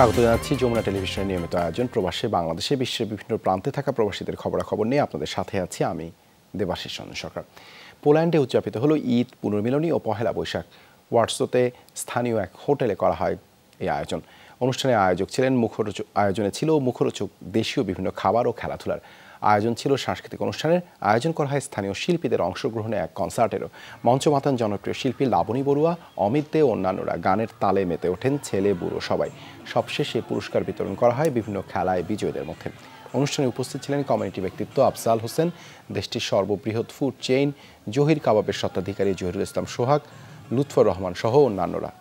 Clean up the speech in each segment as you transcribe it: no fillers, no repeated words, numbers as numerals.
স্বাগত জানাচ্ছি যমুনা টেলিভিশনের নিয়মিত আয়োজন প্রবাসে বাংলাদেশে বিশ্বের বিভিন্ন প্রান্তে থাকা প্রবাসীদের খবরাখবর নিয়ে আপনাদের সাথে আছি আমি দেবাশিস চন্দ্র সরকার। পোল্যান্ডে উদযাপিত হলো ঈদ, পুনর্মিলনী ও পহেলা বৈশাখ। ওয়ার্সোতে স্থানীয় এক হোটেলে করা হয় এই আয়োজন। অনুষ্ঠানের আয়োজনে ছিল মুখরোচক দেশীয় বিভিন্ন খাবার ও খেলাধুলার। আয়োজন ছিল সাংস্কৃতিক অনুষ্ঠানের। আয়োজন করা হয় স্থানীয় শিল্পীদের অংশগ্রহণে এক কনসার্টেরও। মঞ্চ মাতান জনপ্রিয় শিল্পী লাবণী বড়ুয়া, অমিত দে ও অন্যান্যরা। গানের তালে মেতে ওঠেন ছেলে বুড়ো সবাই। সবশেষে পুরস্কার বিতরণ করা হয় বিভিন্ন খেলায় বিজয়ীদের মধ্যে। অনুষ্ঠানে উপস্থিত ছিলেন কমিউনিটি ব্যক্তিত্ব আফজাল হোসেন, দেশটির সর্ববৃহৎ ফুড চেইন জহির কাবাবের স্বত্বাধিকারী জহিরুল ইসলাম সোহাগ, লুৎফর রহমান সহ অন্যান্যরা।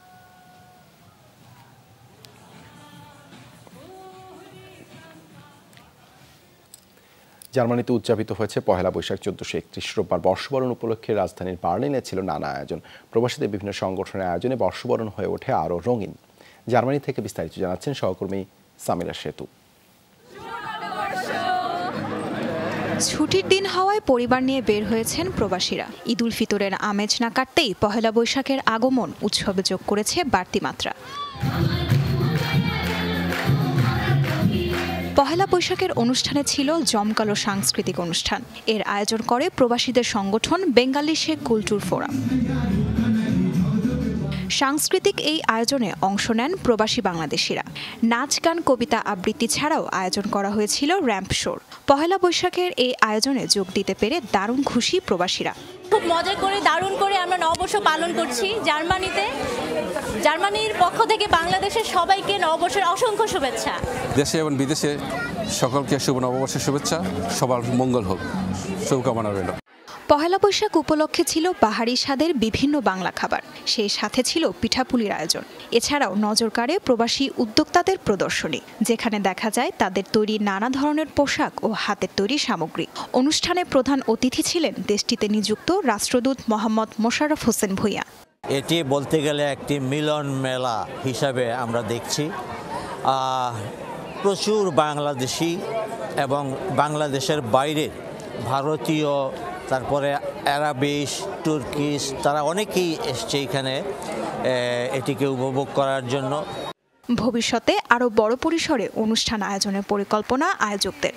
জার্মানিতে উদযাপিত হয়েছে পহেলা বৈশাখ 1431 রোববার। বর্ষবরণ উপলক্ষে রাজধানীর বার্লিনে ছিল নানা আয়োজন। প্রবাসীদের বিভিন্ন সংগঠনের আয়োজনে বর্ষবরণ হয়ে ওঠে আরও রঙিন। জার্মানি থেকে বিস্তারিত জানাচ্ছেন সহকর্মী সামিরা সেতু। ছুটির দিন হওয়ায় পরিবার নিয়ে বের হয়েছেন প্রবাসীরা। ঈদ উল ফিতরের আমেজ না কাটতেই পহেলা বৈশাখের আগমন উৎসবে যোগ করেছে বাড়তি মাত্রা। পহেলা বৈশাখের অনুষ্ঠানে ছিল জমকালো সাংস্কৃতিক অনুষ্ঠান। এর আয়োজন করে প্রবাসীদের সংগঠন বেঙ্গালি শেখ কুলচুর ফোরাম। সাংস্কৃতিক এই আয়োজনে অংশ নেন প্রবাসী বাংলাদেশিরা। নাচ, গান, কবিতা আবৃত্তি ছাড়াও আয়োজন করা হয়েছিল র্যাম্প শোর। পহেলা বৈশাখের এই আয়োজনে যোগ দিতে পেরে দারুণ খুশি প্রবাসীরা। খুব মজা করে দারুণ করে আমরা নববর্ষ পালন করছি জার্মানিতে। জার্মানির পক্ষ থেকে বাংলাদেশের সবাইকে নববর্ষের অসংখ্য শুভেচ্ছা। দেশে এবং বিদেশে সকলকে শুভ নববর্ষের শুভেচ্ছা। সবার মঙ্গল হোক, শুভকামনা রইল। পহেলা বৈশাখ উপলক্ষে ছিল বাহারি স্বাদের বিভিন্ন বাংলা খাবার, সেই সাথে ছিল পিঠাপুলির আয়োজন। এছাড়াও নজর কাড়ে প্রবাসী উদ্যোক্তাদের প্রদর্শনী, যেখানে দেখা যায় তাদের তৈরি নানা ধরনের পোশাক ও হাতের তৈরি সামগ্রী। অনুষ্ঠানে প্রধান অতিথি ছিলেন দেশটিতে নিযুক্ত রাষ্ট্রদূত মোহাম্মদ মোশাররফ হোসেন ভূঁইয়া। এটি বলতে গেলে একটি মিলন মেলা হিসাবে আমরা দেখছি। প্রচুর বাংলাদেশি এবং বাংলাদেশের বাইরের ভারতীয়, তারপরে আরবিশ, তুর্কিশ, তারা অনেকেই এসছে এখানে এটিকে উপভোগ করার জন্য। ভবিষ্যতে আরও বড় পরিসরে অনুষ্ঠান আয়োজনের পরিকল্পনা আয়োজকদের।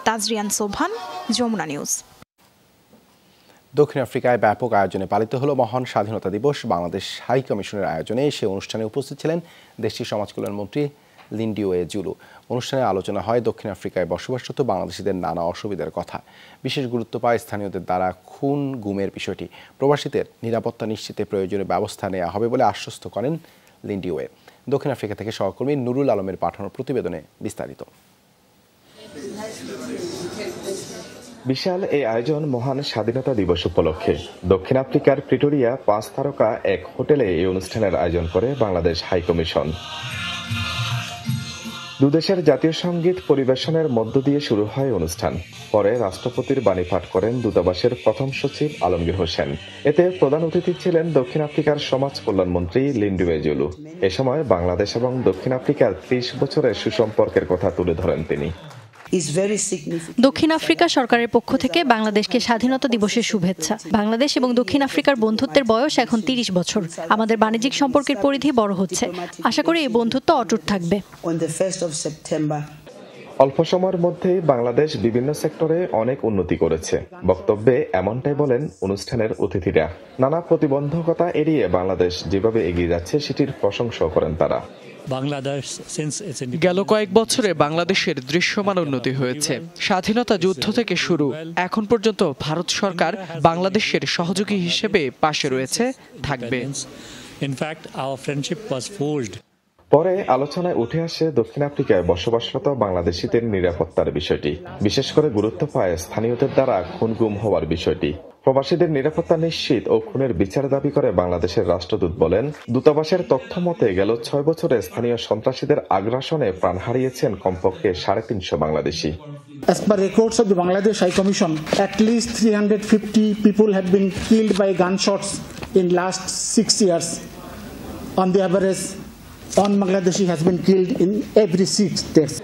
তাজরিয়ান সোভান, যমুনা নিউজ। দক্ষিণ আফ্রিকায় ব্যাপক আয়োজনে পালিত হলো মহান স্বাধীনতা দিবস। বাংলাদেশ হাই কমিশনের আয়োজনে সে অনুষ্ঠানে উপস্থিত ছিলেন দেশটির সমাজ কল্যাণ মন্ত্রী লিন্ডিওয়ে জুলু। অনুষ্ঠানে আলোচনা হয় দক্ষিণ আফ্রিকায় বসবাসরত বাংলাদেশিদের নানা অসুবিধার কথা। বিশেষ গুরুত্ব পায় স্থানীয়দের দ্বারা খুন গুমের বিষয়টি। প্রবাসীদের নিরাপত্তা নিশ্চিতে প্রয়োজনীয় ব্যবস্থা নেওয়া হবে বলে আশ্বস্ত করেন লিন্ডিওয়ে। দক্ষিণ আফ্রিকা থেকে সহকর্মী নুরুল আলমের পাঠানো প্রতিবেদনে বিস্তারিত। বিশাল এই আয়োজন মহান স্বাধীনতা দিবস উপলক্ষে দক্ষিণ আফ্রিকার প্রিটোরিয়া 5 তারকা এক হোটেলে এই অনুষ্ঠানের আয়োজন করে বাংলাদেশ হাই কমিশন। দুদেশের জাতীয় সঙ্গীত পরিবেশনের মধ্য দিয়ে শুরু হয় অনুষ্ঠান। পরে রাষ্ট্রপতির বাণী পাঠ করেন দূতাবাসের প্রথম সচিব আলমগীর হোসেন। এতে প্রধান অতিথি ছিলেন দক্ষিণ আফ্রিকার সমাজ কল্যাণ মন্ত্রী লিন্ডিওয়ে জুলু। এ সময় বাংলাদেশ এবং দক্ষিণ আফ্রিকার 30 বছরের সুসম্পর্কের কথা তুলে ধরেন তিনি। দক্ষিণ আফ্রিকা সরকারের পক্ষ থেকে বাংলাদেশকে স্বাধীনতা দিবসের শুভেচ্ছা। বাংলাদেশ এবং দক্ষিণ আফ্রিকার বন্ধুত্বের বয়স এখন 30 বছর। আমাদের বাণিজ্যিক সম্পর্কের পরিধি বড় হচ্ছে। আশা করি এই বন্ধুত্ব অটুট থাকবে। অল্প সময়ের মধ্যেই বাংলাদেশ বিভিন্ন সেক্টরে অনেক উন্নতি করেছে। বক্তব্যে এমনটাই বলেন অনুষ্ঠানের অতিথিরা। নানা প্রতিবন্ধকতা এড়িয়ে বাংলাদেশ যেভাবে এগিয়ে যাচ্ছে সেটির প্রশংসা করেন তারা। গেল কয়েক বছরে বাংলাদেশের দৃশ্যমান উন্নতি হয়েছে। স্বাধীনতা যুদ্ধ থেকে শুরু এখন পর্যন্ত ভারত সরকার বাংলাদেশের সহযোগী হিসেবে পাশে রয়েছে, থাকবে। পরে আলোচনায় উঠে আসে দক্ষিণ আফ্রিকায় বসবাসরত বাংলাদেশিদের নিরাপত্তার বিষয়টি। বিশেষ করে গুরুত্ব পায় স্থানীয়দের দ্বারা খুন গুম হওয়ার বিষয়টি। প্রবাসীদের নিরাপত্তা নিশ্চিত ও খুনের বিচার দাবি করে বাংলাদেশের রাষ্ট্রদূত বলেন, দূতাবাসের তথ্য মতে গেল 6 বছরে স্থানীয় সন্ত্রাসীদের আগ্রাসনে প্রাণ হারিয়েছেন কমপক্ষে 350 Bangladeshi. As per records of the Bangladesh High Commission, at least 350 people have been killed by gunshots in last 6 years. On the average, one Bangladeshi has been killed in every 6 days.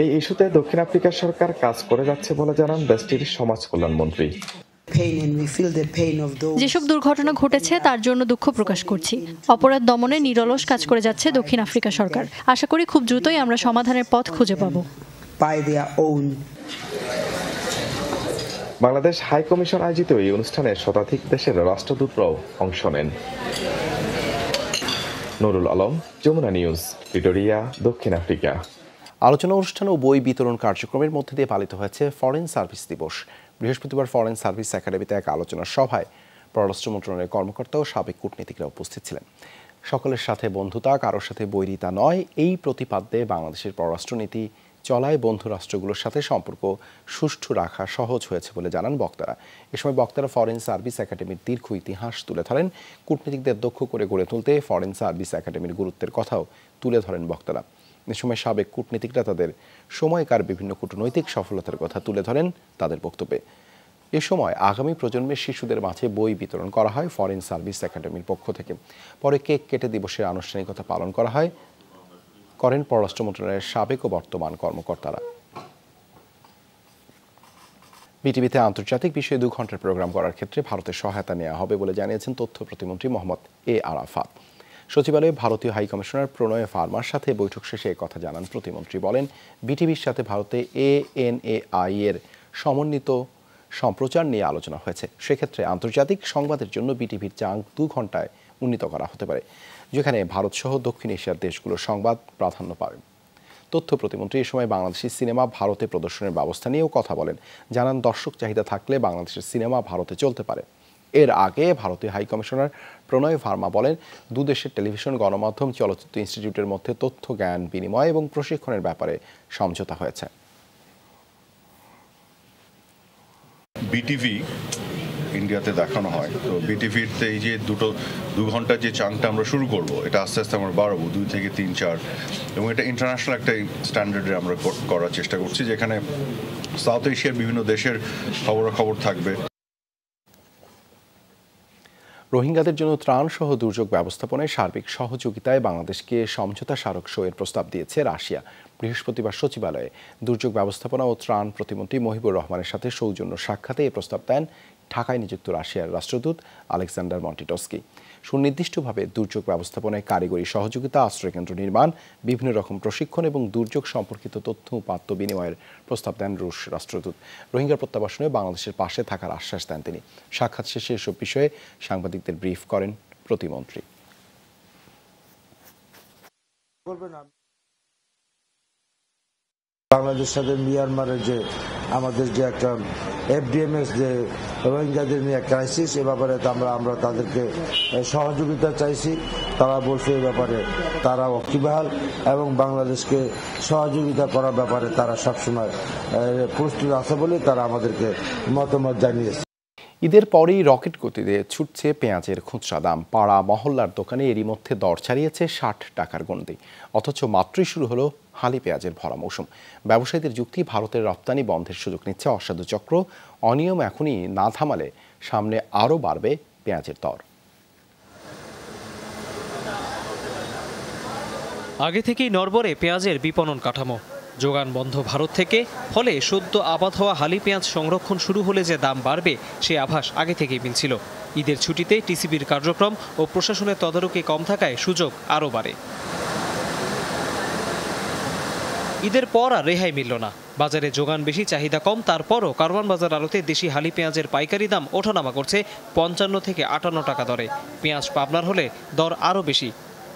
এই ইস্যুতে দক্ষিণ আফ্রিকা সরকার কাজ করে যাচ্ছে বলে জানান দেশটির সমাজ কল্যাণ মন্ত্রী। যেসব দুর্ঘটনা ঘটেছে তার জন্য দুঃখ প্রকাশ করছি। অপরাধ দমনে নিরলস কাজ করে যাচ্ছে দক্ষিণ আফ্রিকা সরকার। আশা করি খুব দ্রুতই আমরা সমাধানের পথ খুঁজে পাব। বাংলাদেশ হাই কমিশন আয়োজিত এই অনুষ্ঠানে শতাধিক দেশের রাষ্ট্রদূতরাও অংশ নেন। নুরুল আলম, যমুনা নিউজ, প্রিটোরিয়া, দক্ষিণ আফ্রিকা। আলোচনা অনুষ্ঠান ও বই বিতরণ কার্যক্রমের মধ্যে দিয়ে পালিত হয়েছে ফরেন সার্ভিস দিবস। বৃহস্পতিবার ফরেন সার্ভিস একাডেমিতে এক আলোচনা সভায় পররাষ্ট্র মন্ত্রণালয়ের কর্মকর্তা ও সাবেক কূটনীতিকরা উপস্থিত ছিলেন। সকলের সাথে বন্ধুতা, কারোর সাথে বৈরিতা নয়, এই প্রতিপাদ্যে বাংলাদেশের পররাষ্ট্রনীতি চলায় বন্ধু রাষ্ট্রগুলোর সাথে সম্পর্ক সুষ্ঠু রাখা সহজ হয়েছে বলে জানান বক্তারা। এ সময় বক্তারা ফরেন সার্ভিস একাডেমির দীর্ঘ ইতিহাস তুলে ধরেন। কূটনীতিকদের দক্ষ করে গড়ে তুলতে ফরেন সার্ভিস একাডেমির গুরুত্বের কথাও তুলে ধরেন বক্তারা। এ সময় সাবেক কূটনীতিকরা তাদের সময়কার বিভিন্ন কূটনৈতিক সফলতার কথা তুলে ধরেন তাদের বক্তব্যে। এ সময় আগামী প্রজন্মের শিশুদের মাঝে বই বিতরণ করা হয় ফরেন সার্ভিস একাডেমির পক্ষ থেকে। পরে কেক কেটে দিবসের আনুষ্ঠানিকতা পালন করেন পররাষ্ট্র মন্ত্রণালয়ের সাবেক ও বর্তমান কর্মকর্তারা। বিটিভিতে আন্তর্জাতিক বিষয়ে 2 ঘন্টার প্রোগ্রাম করার ক্ষেত্রে ভারতের সহায়তা নেওয়া হবে বলে জানিয়েছেন তথ্য প্রতিমন্ত্রী মোহাম্মদ এ আরাফাত। সচিবালয়ে ভারতীয় হাই কমিশনার প্রণয় ফার্মার সাথে বৈঠক শেষে কথা জানান প্রতিমন্ত্রী। বলেন, বিটিভির সাথে ভারতে ANAI এর সমন্বিত সম্প্রচার নিয়ে আলোচনা হয়েছে। সেক্ষেত্রে আন্তর্জাতিক সংবাদের জন্য বিটিভির চাঙ্ক 2 ঘন্টায় উন্নীত করা হতে পারে, যেখানে ভারত সহ দক্ষিণ এশিয়ার দেশগুলোর সংবাদ প্রাধান্য পাবে। তথ্য প্রতিমন্ত্রী এ সময় বাংলাদেশি সিনেমা ভারতে প্রদর্শনের ব্যবস্থা নিয়েও কথা বলেন। জানান, দর্শক চাহিদা থাকলে বাংলাদেশের সিনেমা ভারতে চলতে পারে। এর আগে ভারতীয় হাই কমিশনার প্রণয় ফার্মা বলেন, 2 দেশের টেলিভিশন, গণমাধ্যম, চলচ্চিত্র ইনস্টিটিউটের মধ্যে তথ্য জ্ঞান বিনিময় এবং প্রশিক্ষণের ব্যাপারে সমঝোতা হয়েছে। বিটিভি ইন্ডিয়াতে দেখানো হয়, তো বিটিভিতে এই যে 2 ঘন্টার যে চাংটা আমরা শুরু করব, এটা আস্তে আস্তে আমরা বাড়াবো 2 থেকে 3, 4, এবং এটা ইন্টারন্যাশনাল একটা স্ট্যান্ডার্ডে আমরা করার চেষ্টা করছি, যেখানে সাউথ এশিয়ার বিভিন্ন দেশের খবরাখবর থাকবে। রোহিঙ্গাদের জন্য ত্রাণ সহ দুর্যোগ ব্যবস্থাপনায় সার্বিক সহযোগিতায় বাংলাদেশকে সমঝোতা স্মারক সইয়ের প্রস্তাব দিয়েছে রাশিয়া। বৃহস্পতিবার সচিবালয়ে দুর্যোগ ব্যবস্থাপনা ও ত্রাণ প্রতিমন্ত্রী মহিবুর রহমানের সাথে সৌজন্য সাক্ষাতে এই প্রস্তাব দেন ঢাকায় নিযুক্ত রাশিয়ার রাষ্ট্রদূত আলেকজান্ডার মন্টিটস্কি। সুনির্দিষ্টভাবে দুর্যোগ ব্যবস্থাপনায় কারিগরি সহযোগিতা, আশ্রয়কেন্দ্র নির্মাণ, বিভিন্ন রকম প্রশিক্ষণ এবং দুর্যোগ সম্পর্কিত তথ্য উপাত্ত বিনিময়ের প্রস্তাব দেন রুশ রাষ্ট্রদূত। রোহিঙ্গা প্রত্যাবাসনে বাংলাদেশের পাশে থাকার আশ্বাস দেন তিনি। সাক্ষাৎ শেষে এসব বিষয়ে সাংবাদিকদের ব্রিফ করেন প্রতিমন্ত্রী। বাংলাদেশ সাথে মিয়ানমারের যে আমাদের যে একটা FDMS যে রোহিঙ্গাদের নিয়ে ক্রাইসিস, এ ব্যাপারে আমরা তাদেরকে সহযোগিতা চাইছি। তারা বলছে এ ব্যাপারে তারা ওয়াকিবহাল এবং বাংলাদেশকে সহযোগিতা করার ব্যাপারে তারা সবসময় প্রস্তুত আছে বলে তারা আমাদেরকে মতামত জানিয়েছে। ঈদের পরেই রকেট গতিতে ছুটছে পেঁয়াজের খুচরা দাম। পাড়া মহল্লার দোকানে এরই মধ্যে দর ছাড়িয়েছে 60 টাকার গণ্ডি। অথচ মাত্রই শুরু হলো হালি পেঁয়াজের ভরা মৌসুম। ব্যবসায়ীদের যুক্তি, ভারতের রপ্তানি বন্ধের সুযোগ নিচ্ছে অসাধু চক্র। অনিয়ম এখনই না থামালে সামনে আরও বাড়বে পেঁয়াজের দর। আগে থেকেই নড়বড়ে পেঁয়াজের বিপণন কাঠামো। যোগান বন্ধ ভারত থেকে, ফলে সদ্য আবাদ হওয়া হালি পেঁয়াজ সংরক্ষণ শুরু হলে যে দাম বাড়বে সে আভাস আগে থেকেই মিলছিল। ঈদের ছুটিতে টিসিবির কার্যক্রম ও প্রশাসনের তদারকি কম থাকায় সুযোগ আরও বাড়ে। ঈদের পর আর রেহাই মিলল না। বাজারে যোগান বেশি, চাহিদা কম, তারপরও কারওয়ান বাজার আড়তে দেশি হালি পেঁয়াজের পাইকারি দাম ওঠানামা করছে 55 থেকে 58 টাকা দরে। পেঁয়াজ পাবনার হলে দর আরও বেশি।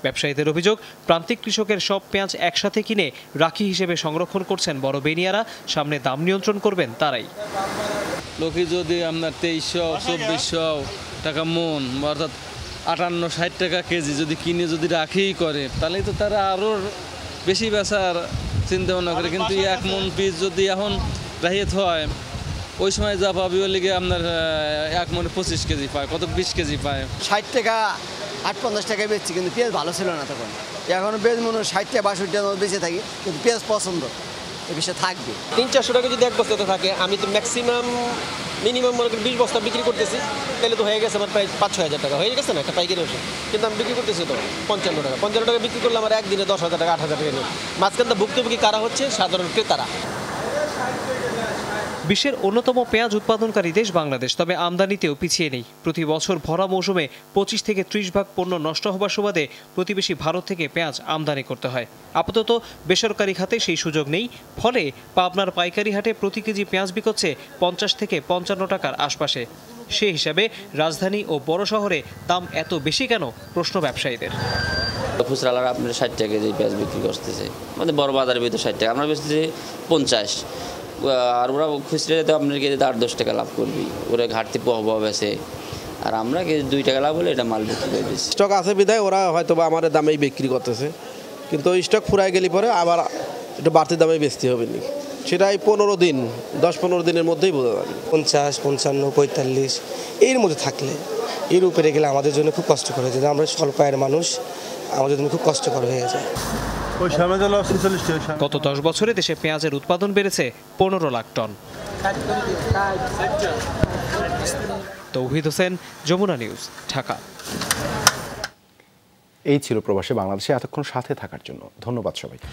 ব্যবসায়ীদের অভিযোগ, প্রান্তিক কৃষকের সব পেঁয়াজ একসাথে কিনে রাখি হিসেবে সংরক্ষণ করছেন বড় বেনিয়ারা। সামনে দাম নিয়ন্ত্রণ করবেন তারাই। লোকে যদি আপনার 2300-2400 টাকা মন, অর্থাৎ 58-60 টাকা কেজি যদি কিনে যদি রাখিই করে, তাহলে তো তারা আরও বেশি বেচার চিন্তা ভাবনা করে। কিন্তু 1 মন পিস যদি এখন রাহিত হয়, ওই সময় যা পাবি ওই লিগে আপনার 1 মনে 25 কেজি পায়, কত 20 কেজি পায়। 60 টাকা 58 টাকায় বেচছি, কিন্তু পেঁয়াজ ভালো ছিল না তখন। এখন পেঁয়াজ মনে 60 টাকা 62 টাকা বেঁচে থাকি, কিন্তু পেঁয়াজ পছন্দ এ বিষয়ে থাকবে। 300-400 টাকা যদি এক বস্তাতে থাকে, আমি তো মিনিমাম মনে করি 20 বস্তা বিক্রি করতেছি, তাহলে তো হয়ে গেছে আমার প্রায় 5-6 হাজার টাকা হয়ে গেছে না একটা পাইকারি ওষুধ। কিন্তু আমি বিক্রি করতেছি তো 55 টাকা বিক্রি করলে আমার একদিনে 10,000 টাকা 8,000 টাকা নেই। মাঝখানটা ভুক্তভোগী কারা হচ্ছে? সাধারণ ক্রেতারা। বিশ্বের অন্যতম পেঁয়াজ উৎপাদনকারী দেশ বাংলাদেশ, তবে আমদানিতেও পিছিয়ে নেই। প্রতি বছর ভরা মৌসুমে 25 থেকে 30 ভাগ পণ্য নষ্ট হবার সুবাদে প্রতিবেশী ভারত থেকে পেঁয়াজ আমদানি করতে হয়। আপাতত বেসরকারি খাতে সেই সুযোগ নেই, ফলে পাবনার পাইকারি হাটে প্রতি কেজি পেঁয়াজ বিকোচ্ছে 50 থেকে 55 টাকার আশপাশে। সে হিসাবে রাজধানী ও বড় শহরে দাম এত বেশি কেন, প্রশ্ন ব্যবসায়ীদের। খুচরালারা আপনার 60 টাকা কেজি পেঁয়াজ বিক্রি করতেছে, মানে বড় বাজারের ভিতরে 60 টাকা, আমরা বেচতেছি 50, আর ওরা খুচরাতে আপনার কেজিতে 8-10 টাকা লাভ করবি, ওরা ঘাটতি প্রভাব আছে, আর আমরা কেজি 2 টাকা লাভ হলে এটা মাল বিক্রি করে দিচ্ছি। স্টক আছে বিধায় ওরা হয়তো বা আমাদের দামেই বিক্রি করতেছে, কিন্তু ওই স্টক ফুরাই গেলে পরে আবার একটু বাড়তি দামে বেচতে হবে নি, সেটাই 10-15 দিনের মধ্যেই বোঝা যাবে। 50, 55, 45 এর মধ্যে থাকলে, এর উপরে গেলে আমাদের জন্য খুব কষ্টকর হয়ে যায়। আমরা স্বল্প আয়ের মানুষ, আমাদের জন্য খুব কষ্টকর হয়ে যায়। গত 10 বছরে দেশে পেঁয়াজের উৎপাদন বেড়েছে 15 লাখ টন। তৌহিদ হোসেন, যমুনা নিউজ, ঢাকা। এই ছিল প্রবাসী বাংলাদেশে এতক্ষণ সাথে থাকার জন্য ধন্যবাদ সবাইকে।